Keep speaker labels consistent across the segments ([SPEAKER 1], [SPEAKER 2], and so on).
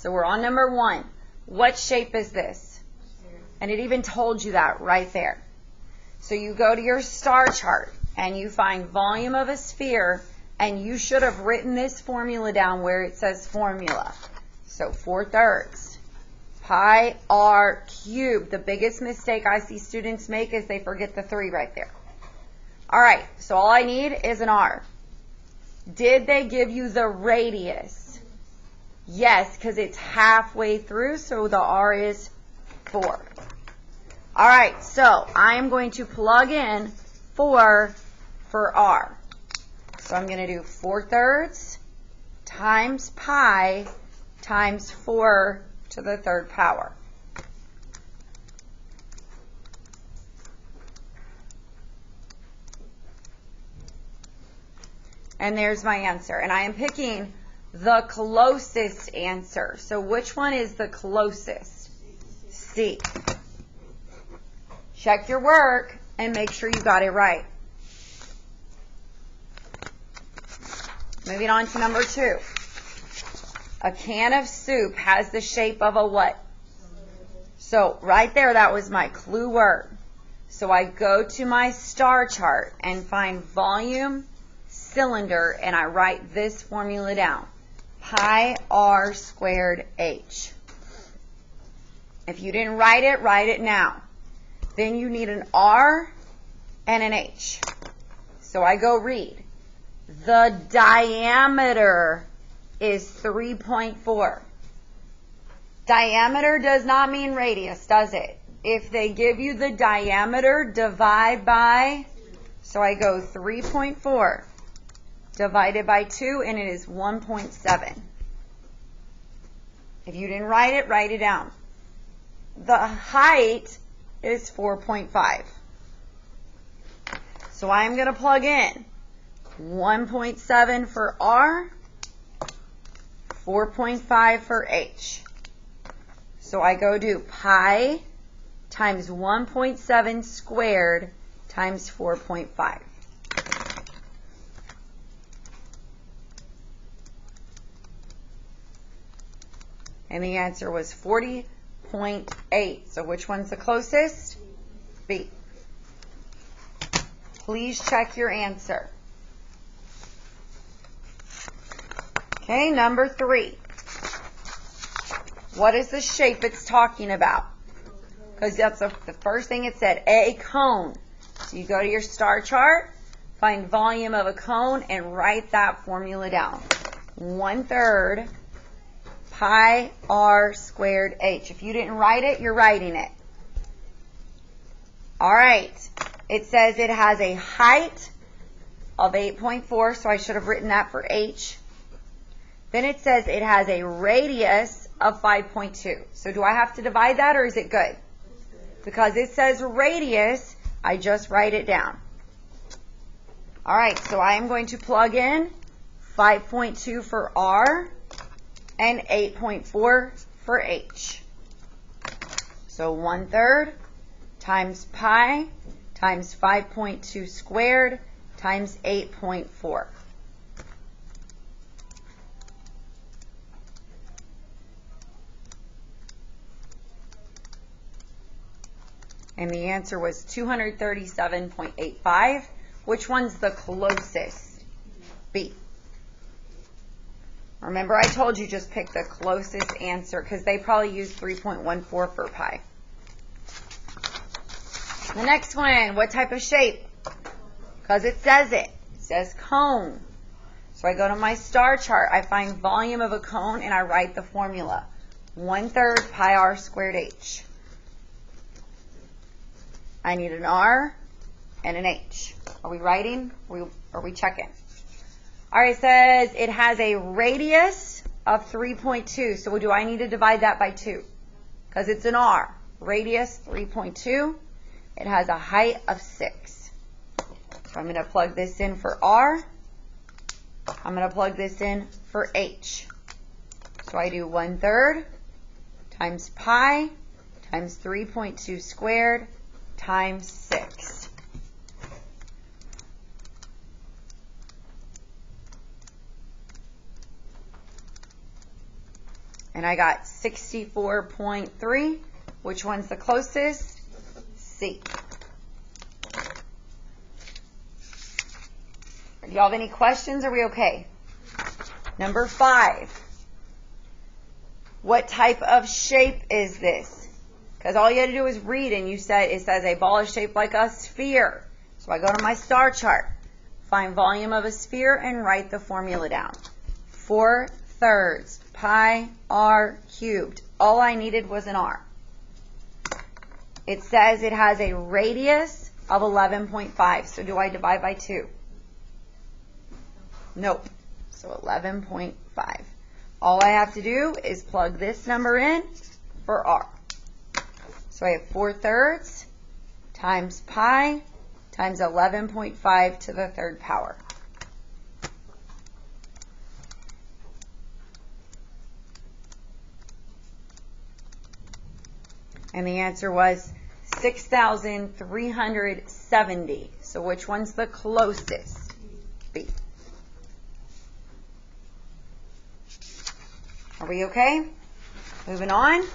[SPEAKER 1] So we're on number 1. What shape is this? And it even told you that right there. So you go to your star chart and you find volume of a sphere, and you should have written this formula down where it says formula. So 4/3 pi r cubed. The biggest mistake I see students make is they forget the 3 right there. All right, so all I need is an r. Did they give you the radius? Yes, because it's halfway through, so the r is 4. All right, so I am going to plug in 4 for r. So I'm going to do 4/3 times pi times 4 to the 3rd power. And there's my answer. And I am picking the closest answer. So which one is the closest? C. Check your work and make sure you got it right. Moving on to number 2. A can of soup has the shape of a what? So right there, that was my clue word. So I go to my star chart and find volume, cylinder, and I write this formula down. Pi r squared h. If you didn't write it now. Then you need an r and an h. So I go read. The diameter is 3.4. Diameter does not mean radius, does it? If they give you the diameter, divide by, so I go 3.4 divided by 2, and it is 1.7. If you didn't write it down. The height is 4.5. So I'm going to plug in 1.7 for r, 4.5 for h. So I go do pi times 1.7 squared times 4.5. And the answer was 40.8. So which one's the closest? B. Please check your answer. Okay, number 3. What is the shape it's talking about? Because that's the first thing it said, a cone. So you go to your star chart, find volume of a cone, and write that formula down. 1/3 pi r squared h. If you didn't write it, you're writing it. All right. It says it has a height of 8.4, so I should have written that for h. Then it says it has a radius of 5.2. So do I have to divide that, or is it good? Because it says radius, I just write it down. All right, so I am going to plug in 5.2 for r and 8.4 for h. So 1/3 times pi times 5.2 squared times 8.4. And the answer was 237.85. Which one's the closest? B. Remember, I told you just pick the closest answer because they probably used 3.14 for pi. The next one, what type of shape? Because it says it. It says cone. So I go to my star chart, I find volume of a cone, and I write the formula. 1/3 pi r squared h. I need an r and an h. Are we writing? Are we checking? All right, it says it has a radius of 3.2. So do I need to divide that by 2? Because it's an r. Radius 3.2. It has a height of 6. So I'm going to plug this in for r. I'm going to plug this in for h. So I do 1/3 times pi times 3.2 squared times 6. And I got 64.3. Which one's the closest? C. Do y'all have any questions? Are we okay? Number 5. What type of shape is this? Because all you had to do is read, and you said it says a ball is shaped like a sphere. So I go to my star chart, find volume of a sphere, and write the formula down. 4/3 pi r cubed. All I needed was an r. It says it has a radius of 11.5. So do I divide by 2? Nope. So 11.5. All I have to do is plug this number in for r. So I have 4/3 times pi times 11.5 to the third power. And the answer was 6,370. So which one's the closest? B. Are we okay? Moving on.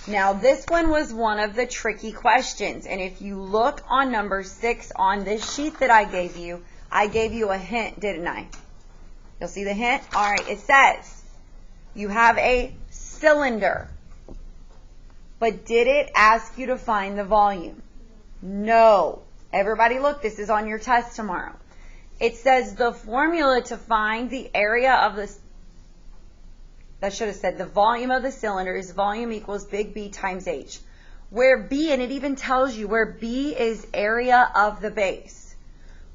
[SPEAKER 1] Now this one was one of the tricky questions. And if you look on number 6 on this sheet that I gave you a hint, didn't I? You'll see the hint? All right, it says you have a cylinder. But did it ask you to find the volume? No. Everybody look, this is on your test tomorrow. It says the formula to find the area of the, that should have said the volume of the cylinder is volume equals big B times H. Where B, and it even tells you where B is area of the base.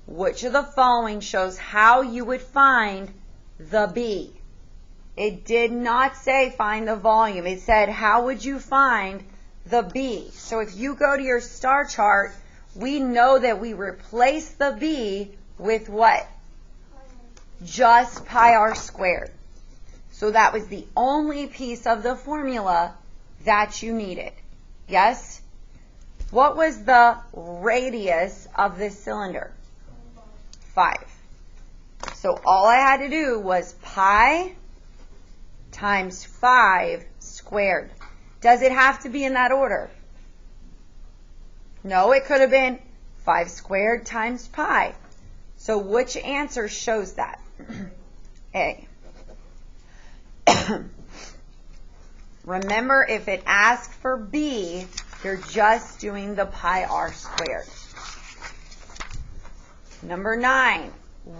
[SPEAKER 1] Which of the following shows how you would find the B? It did not say find the volume. It said how would you find the B? So if you go to your star chart, we know that we replace the B with what? Just pi r squared. So that was the only piece of the formula that you needed. Yes? What was the radius of this cylinder? 5. So all I had to do was pi times 5 squared. Does it have to be in that order? No, it could have been 5 squared times pi. So which answer shows that? A. Remember, if it asks for B, you're just doing the pi r squared. Number 9.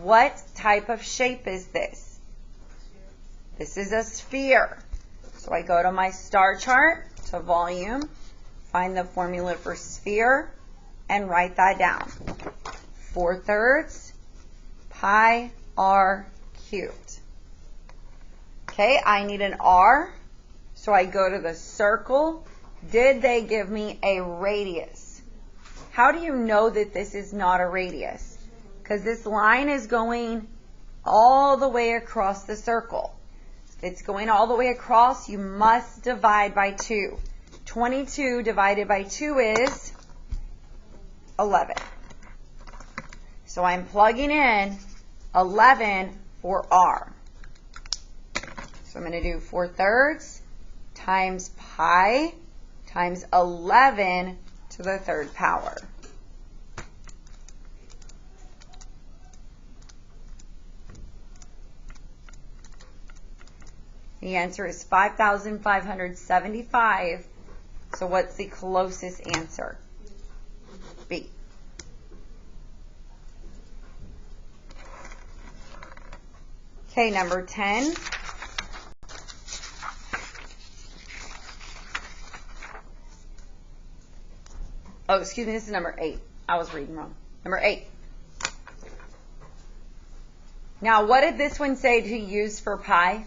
[SPEAKER 1] What type of shape is this? This is a sphere. So I go to my star chart, to volume, find the formula for sphere, and write that down. 4/3 pi r cubed. Okay, I need an r, so I go to the circle. Did they give me a radius? How do you know that this is not a radius? Because this line is going all the way across the circle. If it's going all the way across, you must divide by 2. 22 divided by 2 is 11. So I'm plugging in 11 for r. So I'm going to do 4/3 times pi times 11 to the third power. The answer is 5,575. So what's the closest answer? B. Okay, number 10. Oh, excuse me, this is number 8. I was reading wrong. Number 8. Now, what did this one say to use for pi?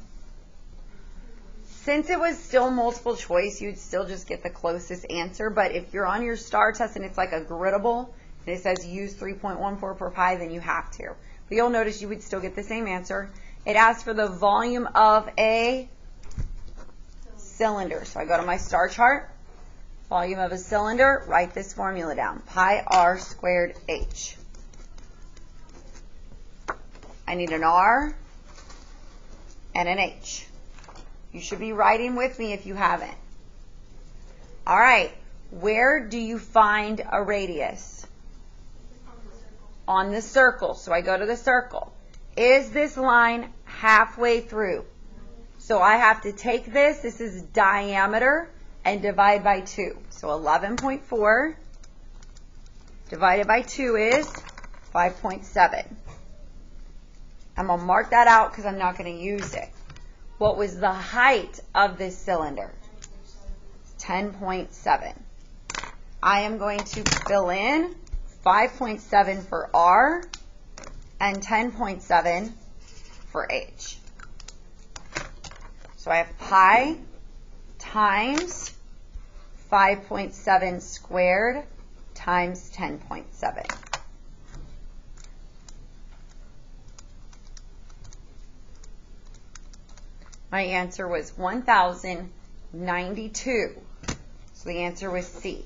[SPEAKER 1] Since it was still multiple choice, you'd still just get the closest answer. But if you're on your STAR test and it's like a griddable, and it says use 3.14 per pi, then you have to. But you'll notice you would still get the same answer. It asks for the volume of a cylinder. So I go to my STAR chart, volume of a cylinder, write this formula down. Pi r squared h. I need an r and an h. You should be writing with me if you haven't. All right, where do you find a radius? On the circle. So I go to the circle. Is this line halfway through? So I have to take this is diameter, and divide by 2. So 11.4 divided by 2 is 5.7. I'm going to mark that out because I'm not going to use it. What was the height of this cylinder? 10.7. I am going to fill in 5.7 for R and 10.7 for H. So I have pi times 5.7 squared times 10.7. My answer was 1,092. So the answer was C.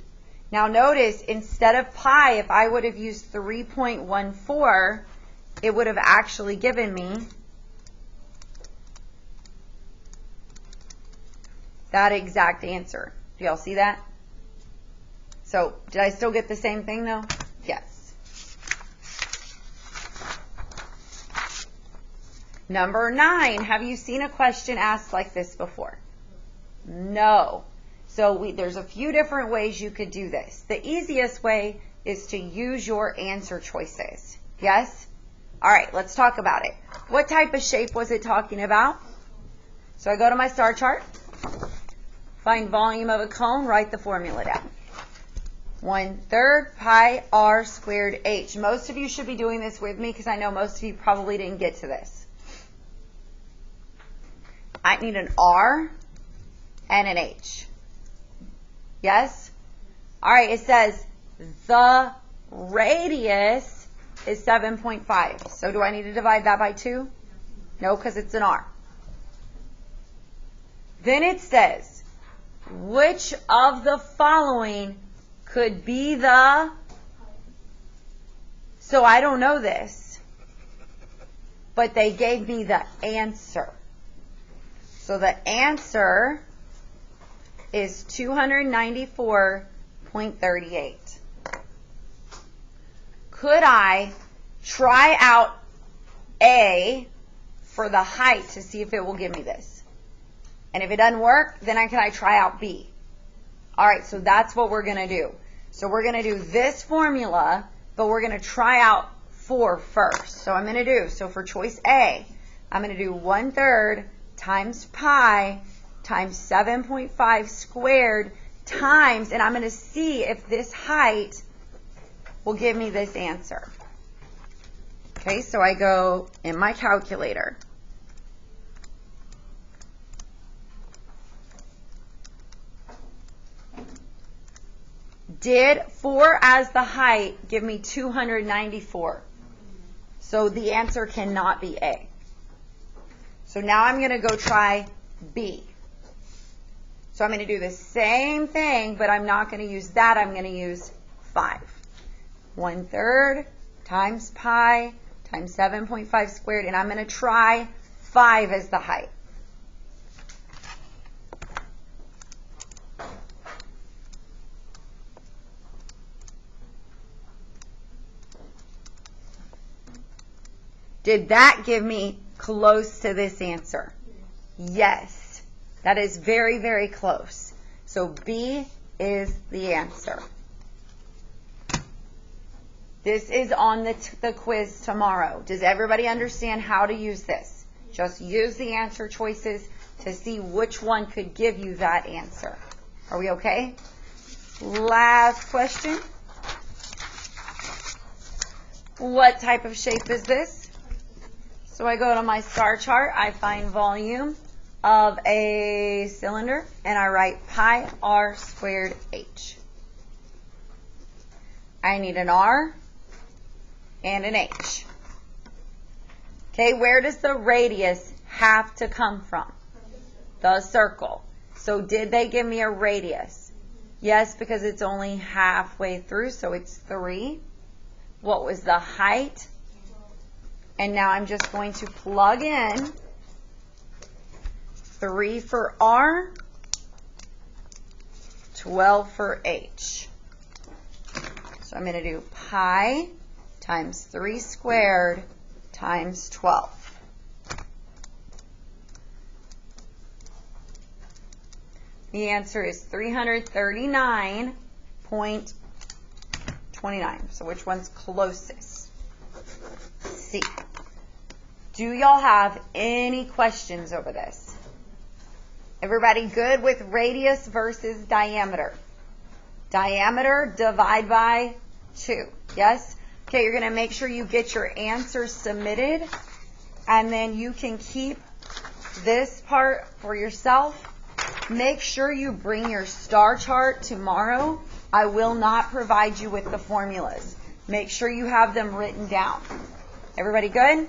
[SPEAKER 1] Now notice, instead of pi, if I would have used 3.14, it would have actually given me that exact answer. Do y'all see that? So, did I still get the same thing though? Yes. Number 9, have you seen a question asked like this before? No. So there's a few different ways you could do this. The easiest way is to use your answer choices. Yes? All right, let's talk about it. What type of shape was it talking about? So I go to my star chart, find volume of a cone, write the formula down. 1/3 pi r squared h. Most of you should be doing this with me because I know most of you probably didn't get to this. I need an R and an H. Yes? All right, it says the radius is 7.5. So do I need to divide that by 2? No, because it's an R. Then it says, which of the following could be the... So I don't know this, but they gave me the answer. So the answer is 294.38. Could I try out A for the height to see if it will give me this? And if it doesn't work, then can I try out B? All right, so that's what we're going to do. So we're going to do this formula, but we're going to try out 4 first. So I'm going to do, so for choice A, I'm going to do 1/3 times pi times 7.5 squared times, and I'm going to see if this height will give me this answer. Okay, so I go in my calculator. Did 4 as the height give me 294? So the answer cannot be A. So now I'm going to go try B. So I'm going to do the same thing, but I'm not going to use that. I'm going to use 5. 1/3 times pi times 7.5 squared, and I'm going to try 5 as the height. Did that give me close to this answer? Yes. That is very, very close. So B is the answer. This is on the quiz tomorrow. Does everybody understand how to use this? Just use the answer choices to see which one could give you that answer. Are we okay? Last question. What type of shape is this? So I go to my star chart, I find volume of a cylinder, and I write pi r squared h. I need an R and an H. Okay, where does the radius have to come from? The circle. So did they give me a radius? Yes, because it's only halfway through, so it's 3. What was the height? And now I'm just going to plug in 3 for R, 12 for H. So I'm going to do pi times 3 squared times 12. The answer is 339.29. So which one's closest? C. Do y'all have any questions over this? Everybody good with radius versus diameter? Diameter divide by 2. Yes? Okay, you're going to make sure you get your answers submitted, and then you can keep this part for yourself. Make sure you bring your star chart tomorrow. I will not provide you with the formulas. Make sure you have them written down. Everybody good?